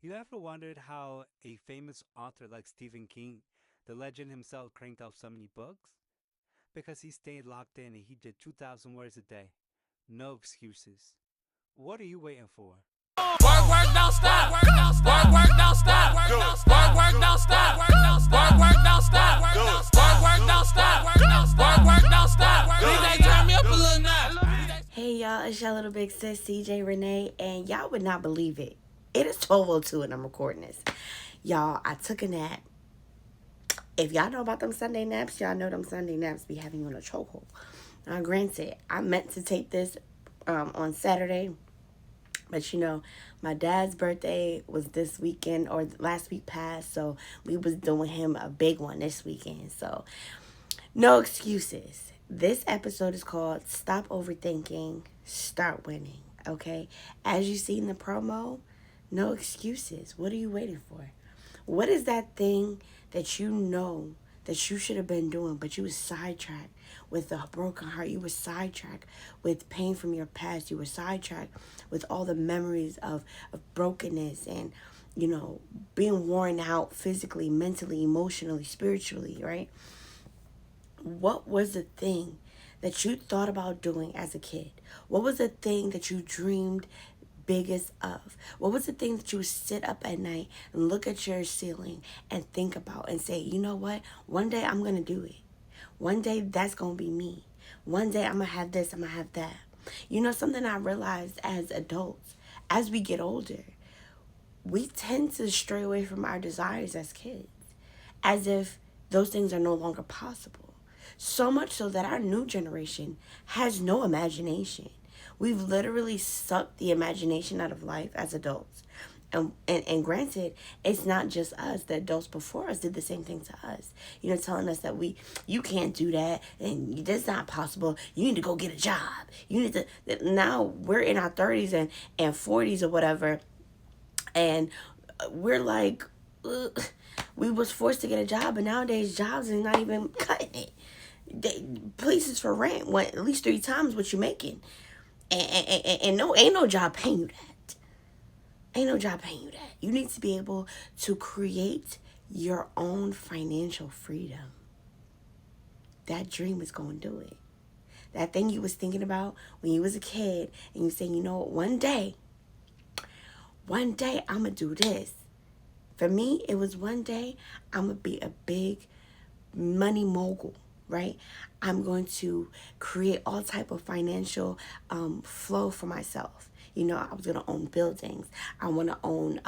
You ever wondered how a famous author like Stephen King, the legend himself, cranked out so many books? Because he stayed locked in and he did 2,000 words a day. No excuses. What are you waiting for? Work, don't stop. Work, don't stop. Work, don't stop. Work, don't stop. Work, don't stop. Work, don't stop. DJ, turn me up a little now. Hey y'all, it's your little big sis CJ Renee, and y'all would not believe it. It is 12:02 and I'm recording this. Y'all, I took a nap. If y'all know about them Sunday naps, y'all know them Sunday naps be having you in a chokehold. Now, granted, I meant to take this on Saturday, but my dad's birthday was this weekend or last week past, so we was doing him a big one this weekend. So no excuses. This episode is called Stop Overthinking, Start Winning. Okay? As you see in the promo, no excuses. What are you waiting for? What is that thing that you know that you should have been doing, but you were sidetracked with a broken heart? You were sidetracked with pain from your past. You were sidetracked with all the memories of brokenness and, being worn out physically, mentally, emotionally, spiritually, right? What was the thing that you thought about doing as a kid? What was the thing that you dreamed biggest of? What was the thing that you would sit up at night and look at your ceiling and think about and say, you know what? One day I'm going to do it. One day that's going to be me. One day I'm going to have this, I'm going to have that. Something I realized as adults, as we get older, we tend to stray away from our desires as kids, as if those things are no longer possible. So much so that our new generation has no imagination. We've literally sucked the imagination out of life as adults. And granted, it's not just us. The adults before us did the same thing to us. Telling us that you can't do that and that's not possible. You need to go get a job. You need to. Now we're in our 30s and 40s or whatever, and we're like, ugh, we was forced to get a job, and nowadays jobs are not even cutting it. Places for rent went at least 3 times what you're making, and no, ain't no job paying you that. Ain't no job paying you that. You need to be able to create your own financial freedom. That dream is going to do it. That thing you was thinking about when you was a kid, and you say, one day I'm gonna do this. For me, it was one day I'm gonna be a big money mogul. Right? I'm going to create all type of financial flow for myself. I was going to own buildings. I want to own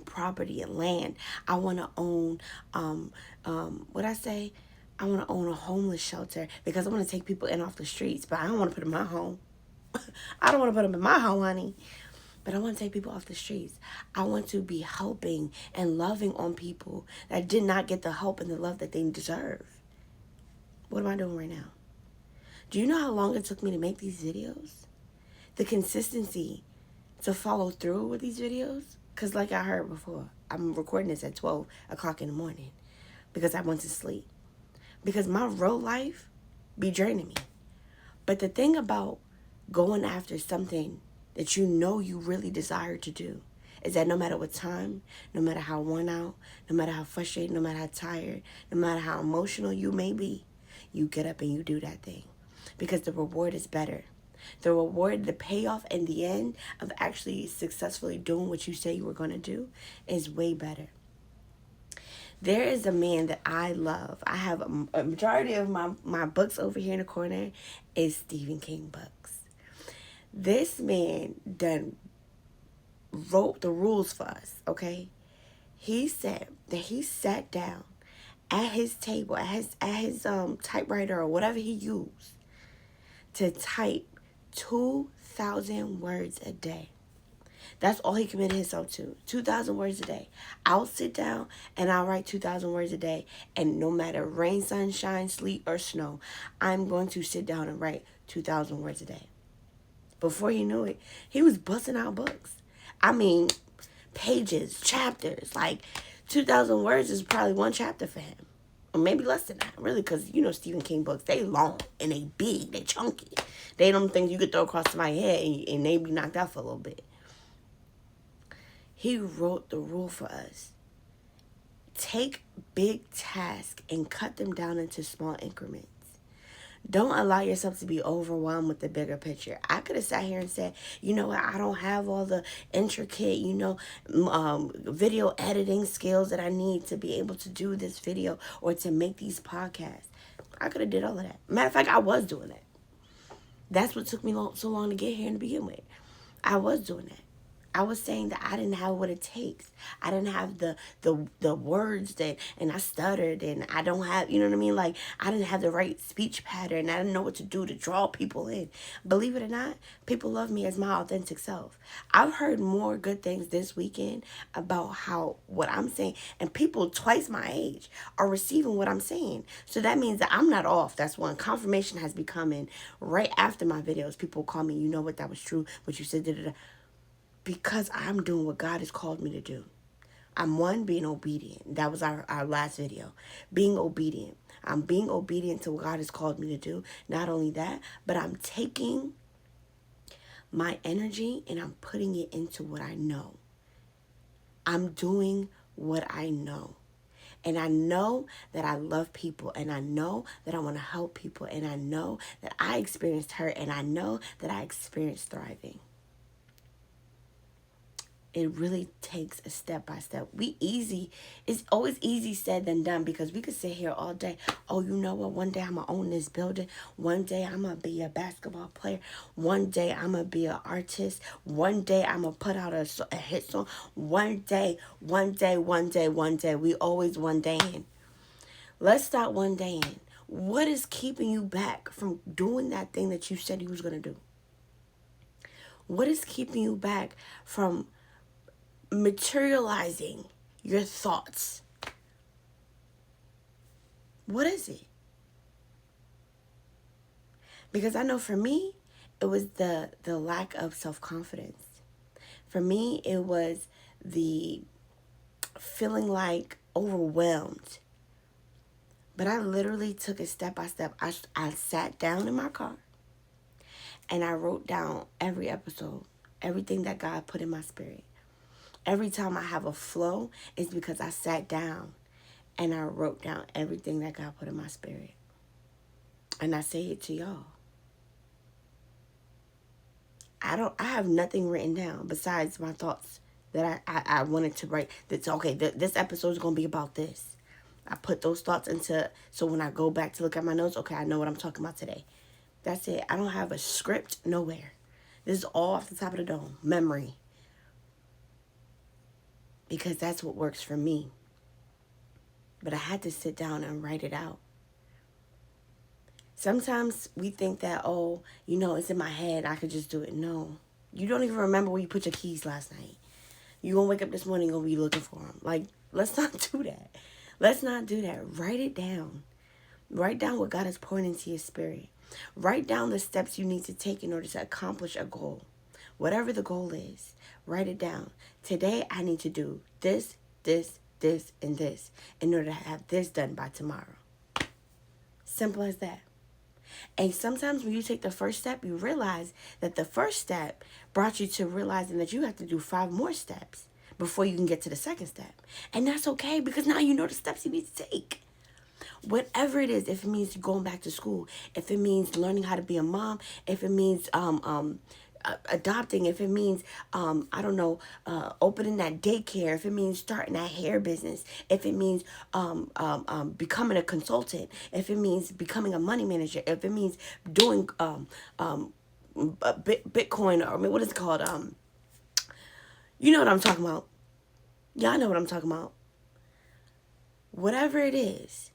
property and land. I want to own, what I say? I want to own a homeless shelter because I want to take people in off the streets, but I don't want to put them in my home. I don't want to put them in my home, honey. But I want to take people off the streets. I want to be helping and loving on people that did not get the help and the love that they deserve. What am I doing right now? Do you know how long it took me to make these videos? The consistency to follow through with these videos? Because like I heard before, I'm recording this at 12 o'clock in the morning because I went to sleep. Because my real life be draining me. But the thing about going after something that you know you really desire to do is that no matter what time, no matter how worn out, no matter how frustrated, no matter how tired, no matter how emotional you may be, you get up and you do that thing because the reward is better. The reward, the payoff in the end of actually successfully doing what you say you were going to do is way better. There is a man that I love. I have a majority of my books over here in the corner is Stephen King books. This man wrote the rules for us, okay? He said that he sat down at his table, at his typewriter or whatever he used to type 2,000 words a day. That's all he committed himself to. 2,000 words a day. I'll sit down and I'll write 2,000 words a day. And no matter rain, sunshine, sleet, or snow, I'm going to sit down and write 2,000 words a day. Before he knew it, he was busting out books. I mean, pages, chapters, like 2,000 words is probably one chapter for him. Or maybe less than that, really, because, Stephen King books, they long and they big, they chunky. They don't things you could throw across my head and they be knocked out for a little bit. He wrote the rule for us. Take big tasks and cut them down into small increments. Don't allow yourself to be overwhelmed with the bigger picture. I could have sat here and said, you know what, I don't have all the intricate, video editing skills that I need to be able to do this video or to make these podcasts. I could have did all of that. Matter of fact, I was doing that. That's what took me so long to get here to begin with. I was doing that. I was saying that I didn't have what it takes. I didn't have the words that, and I stuttered, and I don't have, you know what I mean? Like, I didn't have the right speech pattern. I didn't know what to do to draw people in. Believe it or not, people love me as my authentic self. I've heard more good things this weekend about how what I'm saying, and people twice my age are receiving what I'm saying. So that means that I'm not off. That's one. Confirmation has been coming right after my videos. People call me, you know what, that was true, what you said, da-da-da. Because I'm doing what God has called me to do. I'm being obedient. That was our last video. Being obedient. I'm being obedient to what God has called me to do. Not only that, but I'm taking my energy and I'm putting it into what I know. I'm doing what I know. And I know that I love people, and I know that I want to help people, and I know that I experienced hurt, and I know that I experienced thriving. It really takes a step by step. It's always easy said than done, because we could sit here all day. Oh, you know what? One day I'm going to own this building. One day I'm going to be a basketball player. One day I'm going to be an artist. One day I'm going to put out a hit song. One day. We always one day in. Let's start one day in. What is keeping you back from doing that thing that you said you was going to do? What is keeping you back from materializing your thoughts? What is it? Because I know for me, it was the lack of self-confidence. For me, it was the feeling like overwhelmed. But I literally took it step by step. I sat down in my car and I wrote down every episode, everything that God put in my spirit. Every time I have a flow, it's because I sat down and I wrote down everything that God put in my spirit. And I say it to y'all. I have nothing written down besides my thoughts that I wanted to write. That's okay. This episode is going to be about this. I put those thoughts so when I go back to look at my notes, okay, I know what I'm talking about today. That's it. I don't have a script nowhere. This is all off the top of the dome. Memory. Because that's what works for me. But I had to sit down and write it out. Sometimes we think that, it's in my head, I could just do it. No. You don't even remember where you put your keys last night. You're going to wake up this morning and be looking for them. Like, let's not do that. Let's not do that. Write it down. Write down what God is pouring into your spirit. Write down the steps you need to take in order to accomplish a goal. Whatever the goal is, write it down. Today, I need to do this, and this in order to have this done by tomorrow. Simple as that. And sometimes when you take the first step, you realize that the first step brought you to realizing that you have to do 5 more steps before you can get to the second step. And that's okay, because now you know the steps you need to take. Whatever it is, if it means going back to school, if it means learning how to be a mom, if it means adopting, if it means opening that daycare, if it means starting that hair business, if it means becoming a consultant, if it means becoming a money manager, if it means doing Bitcoin, or what is it called, you know what I'm talking about. Y'all know what I'm talking about. Whatever it is,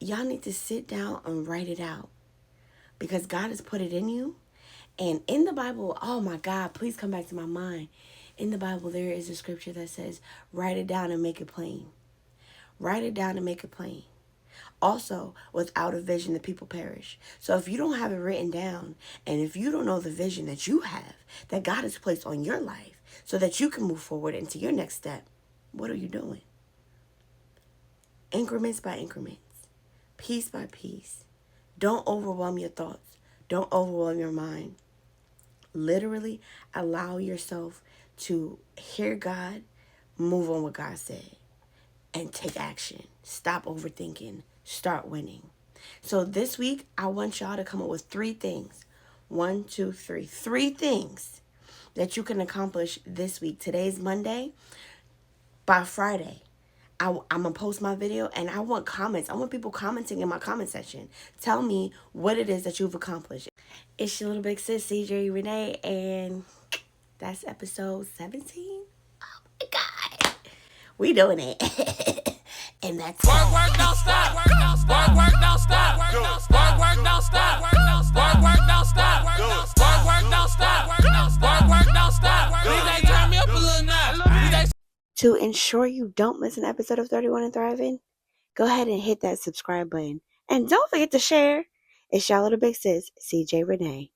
y'all need to sit down and write it out, because God has put it in you. And in the Bible, oh my God, please come back to my mind. In the Bible, there is a scripture that says, write it down and make it plain. Write it down and make it plain. Also, without a vision, the people perish. So if you don't have it written down, and if you don't know the vision that you have, that God has placed on your life, so that you can move forward into your next step, what are you doing? Increments by increments. Piece by piece. Don't overwhelm your thoughts. Don't overwhelm your mind. Literally allow yourself to hear God, move on what God said, and take action. Stop overthinking. Start winning. So this week, I want y'all to come up with 3 things. 1, 2, 3. 3 things that you can accomplish this week. Today's Monday. By Friday, I'm going to post my video, and I want comments. I want people commenting in my comment section. Tell me what it is that you've accomplished. It's your little big sis, CJ Renee, and that's episode 17. Oh my God. We doing it. And that's Work don't stop. Work don't stop. Work don't stop. Work don't stop. Work don't stop. Work don't stop. Work don't stop. Work don't stop. Work don't stop. Work don't stop. DJ turn me up a little now. To ensure you don't miss an episode of 31 and Thriving, go ahead and hit that subscribe button. And don't forget to share. It's y'all little big sis, CJ Renee.